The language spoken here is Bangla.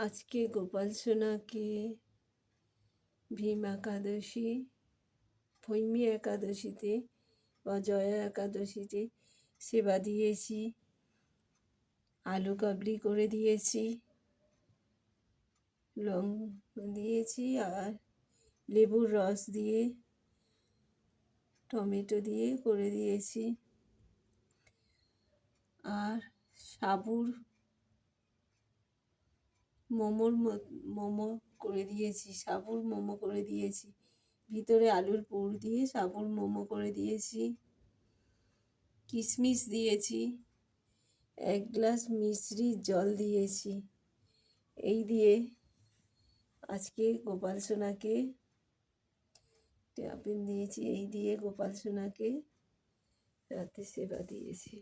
আজকে গোপাল সোনাকে ভীম একাদশী, ভৈমী একাদশীতে বা জয়া একাদশীতে সেবা দিয়েছি। আলু কাবলি করে দিয়েছি, লং দিয়েছি, আর লেবুর রস দিয়ে টমেটো দিয়ে করে দিয়েছি। আর সাবুর মোমো করে দিয়েছি, সাবুর মোমো করে দিয়েছি। ভিতরে আলুর পুর দিয়ে সাবুর মোমো করে দিয়েছি। কিশমিশ দিয়েছি, 1 গ্লাস মিশ্রির জল দিয়েছি। এই দিয়ে আজকে গোপাল সোনাকে টিফিন দিয়েছি। এই দিয়ে গোপাল সোনাকে রাতে সেবা দিয়েছি।